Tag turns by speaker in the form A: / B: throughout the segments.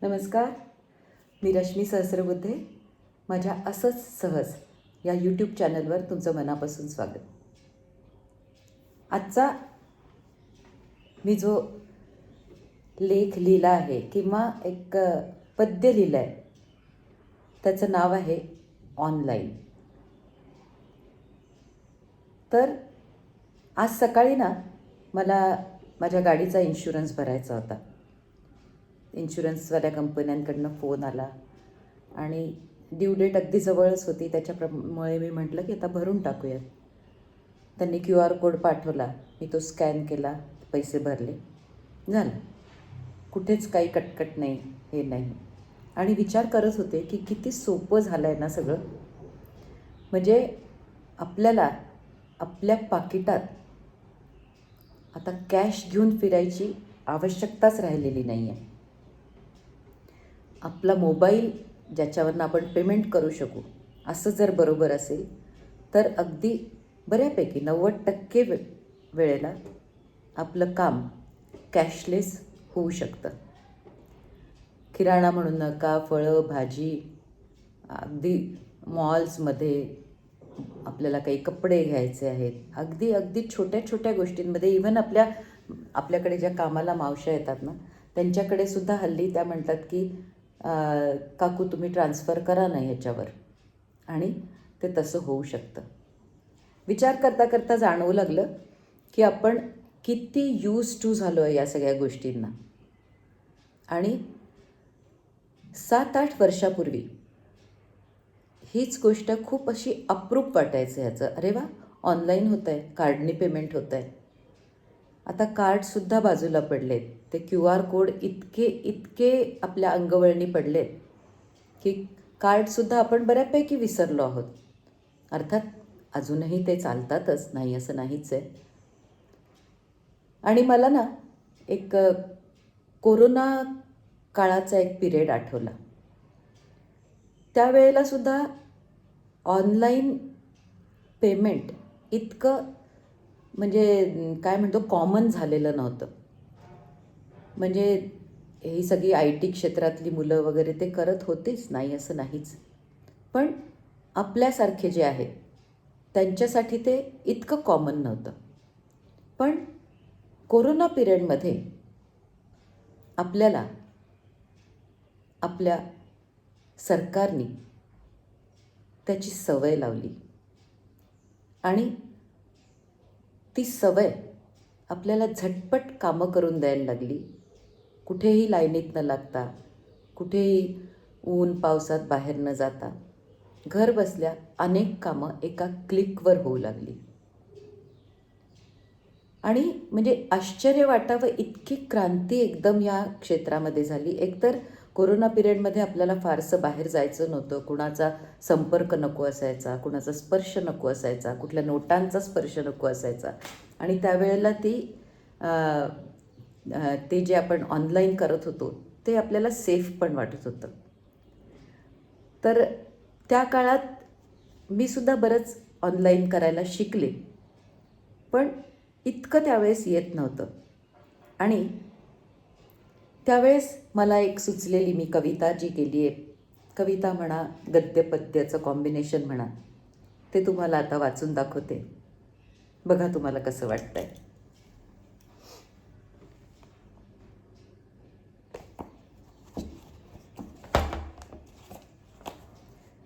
A: नमस्कार. मी रश्मी सहस्रबुद्धे. माझ्या असंच सहज या यूट्यूब चॅनलवर तुमचं मनापासून स्वागत. आजचा मी जो लेख लिहिला आहे किंवा एक पद्य लिहिलं आहे त्याचं नाव आहे ऑनलाईन. तर आज सकाळी ना मला माझ्या गाडीचा इन्शुरन्स भरायचा होता. इन्शुरन्सवाल्या कंपन्यांकडनं फोन आला आणि ड्यू डेट अगदी जवळच होती. त्याच्यामुळे मी म्हटलं की आता भरून टाकूयात. त्यांनी QR कोड पाठवला. मी तो स्कॅन केला, पैसे भरले, झालं. कुठेच काही कटकट नाही, हे नाही. आणि विचार करत होते की किती सोपं झालं आहे ना सगळं. म्हणजे आपल्याला आपल्या पाकिटात आता कॅश घेऊन फिरायची आवश्यकताच राहिलेली नाही आहे. आपला मोबाईल ज्याच्यावरनं आपण पेमेंट करू शकू असं जर बरोबर असेल तर अगदी बऱ्यापैकी 90% वेळेला आपलं काम कॅशलेस होऊ शकतं. किराणा म्हणू नका, फळं भाजी, अगदी मॉल्समध्ये आपल्याला काही कपडे घ्यायचे आहेत, अगदी अगदी छोट्या छोट्या गोष्टींमध्ये इव्हन आपल्याकडे ज्या कामाला मावश्या येतात ना त्यांच्याकडे सुद्धा हल्ली त्या म्हणतात की काकू तुम्ही ट्रान्सफर करा ना ह्याच्यावर, आणि ते तसं होऊ शकतं. विचार करता करता जाणवू लागलं की आपण किती यूज टू झालो आहे या सगळ्या गोष्टींना. आणि 7-8 वर्षापूर्वी हीच गोष्ट खूप अशी अप्रूप वाटायचं ह्याचं. अरे वा, ऑनलाईन होतं आहे, कार्डनी पेमेंट होतं आहे. आता कार्डसुद्धा बाजूला पडलेत. ते QR कोड इतके आपल्या अंगवळणी पडलेत की कार्डसुद्धा आपण बऱ्यापैकी विसरलो आहोत. अर्थात अजूनही ते चालतातच, नाही असं नाहीच आहे. आणि मला ना एक कोरोना काळाचा एक पिरियड आठवला. त्यावेळेलासुद्धा ऑनलाईन पेमेंट इतकं म्हणजे काय म्हणतो कॉमन झालेलं नव्हतं. म्हणजे ही सगळी IT क्षेत्रातली मुलं वगैरे ते करत होतीच, नाही असं नाहीच. पण आपल्यासारखे जे आहेत त्यांच्यासाठी ते इतकं कॉमन नव्हतं. पण कोरोना पिरियडमध्ये आपल्याला आपल्या सरकारने त्याची सवय लावली आणि ती सवय आपल्याला झटपट कामं करून द्यायला लागली. कुठेही लाईनीत न लागता, कुठेही ऊन पावसात बाहेर न जाता घर बसल्या अनेक कामं एका क्लिकवर होऊ लागली. आणि म्हणजे आश्चर्य वाटावं इतकी क्रांती एकदम या क्षेत्रामध्ये झाली. एकतर कोरोना पिरियडमध्ये आपल्याला फारसं बाहेर जायचं नव्हतं, कुणाचा संपर्क नको असायचा, कुणाचा स्पर्श नको असायचा, कुठल्या नोटांचा स्पर्श नको असायचा. आणि त्यावेळेला ते जे आपण ऑनलाईन करत होतो ते आपल्याला सेफ पण वाटत होतं. तर त्या काळात मी सुद्धा बरंच ऑनलाईन करायला शिकले, पण इतकं त्यावेळेस येत नव्हतं. आणि त्यावेळेस मला एक सुचलेली मी कविता जी केली आहे, कविता म्हणा गद्य पद्याचं कॉम्बिनेशन म्हणा, ते तुम्हाला आता वाचून दाखवते. बघा तुम्हाला कसं वाटतंय.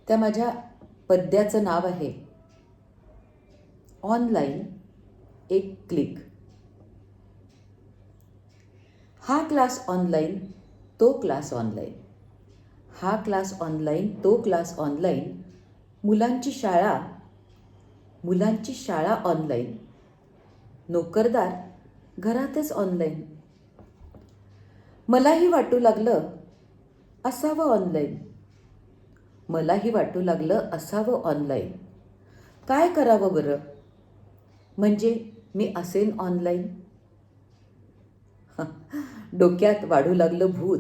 A: त्या माझ्या पद्याचं नाव आहे ऑनलाईन एक क्लिक. हा क्लास ऑनलाईन, तो क्लास ऑनलाईन. हा क्लास ऑनलाईन, तो क्लास ऑनलाईन. मुलांची शाळा ऑनलाईन. नोकरदार घरातच ऑनलाईन. मलाही वाटू लागलं असावं ऑनलाईन. काय करावं बरं म्हणजे मी असेन ऑनलाईन. डोक्यात वाढू लागलं भूत.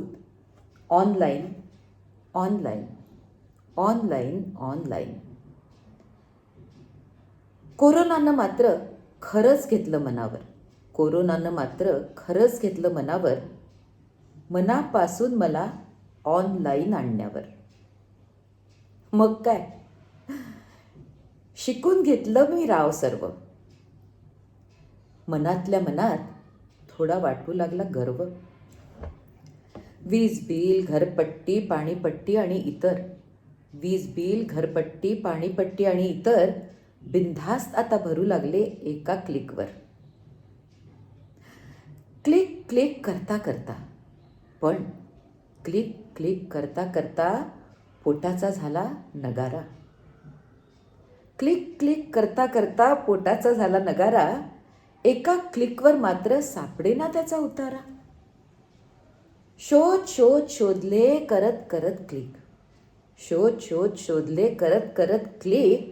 A: Online online online online. कोरोनानं मात्र खरंच घेतलं मनावर. मनापासून मला ऑनलाईन आणण्यावर. मग काय, शिकून घेतलं मी राव सर्व. मनातल्या मनात थोडा वाटू लागला गर्व. वीज बिल, घरपट्टी, पाणीपट्टी आणि इतर, वीज बिल, घरपट्टी, पाणीपट्टी आणि इतर बिनधास्त आता भरू लागले एका क्लिकवर. क्लिक क्लिक करता करता, पण क्लिक क्लिक करता करता पोटाचा झाला नगारा. क्लिक क्लिक करता करता पोटाचा झाला नगारा. एका क्लिकवर मात्र सापडेना त्याचा उतारा. शोध शोध शोधले करत करत क्लिक, शोध शोध शोधले करत करत क्लिक.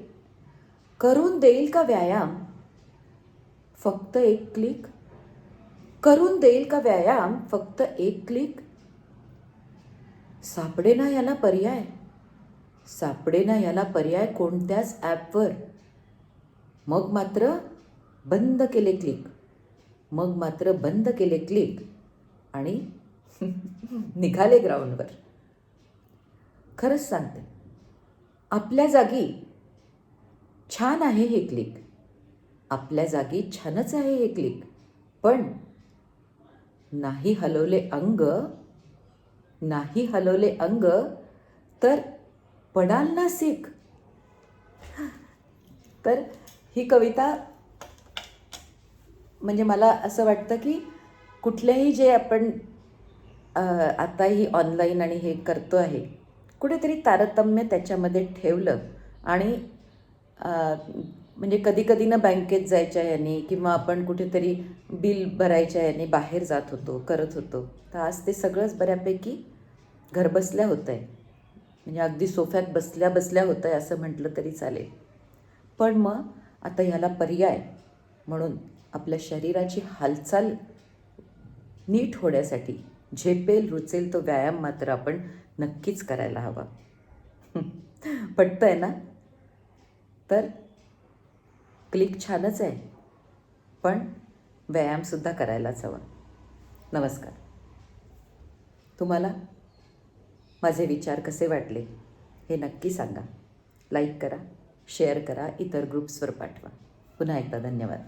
A: करून देईल का व्यायाम फक्त एक क्लिक, करून देईल का व्यायाम फक्त एक क्लिक. सापडेना याला पर्याय, सापडेना याला पर्याय कोणत्याच ॲपवर. मग मात्र बंद केले क्लिक, मग मात्र बंद केले क्लिक आणि निघाले ग्राउंडवर. खरंच सांगते, आपल्या जागी छान आहे हे क्लिक, आपल्या जागी छानच आहे हे क्लिक. पण नाही हलवले अंग, नाही हलवले अंग तर पडाल ना सीक. तर ही कविता म्हणजे मला असं वाटतं की कुठल्याही जे आपण आता ही ऑनलाईन आणि हे करतो आहे, कुठेतरी तारतम्य त्याच्यामध्ये ठेवलं आणि म्हणजे कधी कधी ना बँकेत जायच्या याने किंवा आपण कुठेतरी बिल भरायच्या याने बाहेर जात होतो, करत होतो. तर आज ते सगळंच बऱ्यापैकी घरबसल्या होतं आहे. म्हणजे अगदी सोफ्यात बसल्या बसल्या होतं आहे असं म्हटलं तरी चालेल. पण मग आता ह्याला पर्याय म्हणून आपल्या शरीराची हालचाल नीट होण्यासाठी झेपेल रुचेल तो व्यायाम मात्र आपण नक्कीच करायला हवा. पटतं आहे ना? तर क्लिक छानच आहे, पण व्यायामसुद्धा करायलाच हवा. नमस्कार. तुम्हाला माझे विचार कसे वाटले हे नक्की सांगा. लाईक करा, शेअर करा, इतर ग्रुप्सवर पाठवा. पुन्हा एकदा धन्यवाद.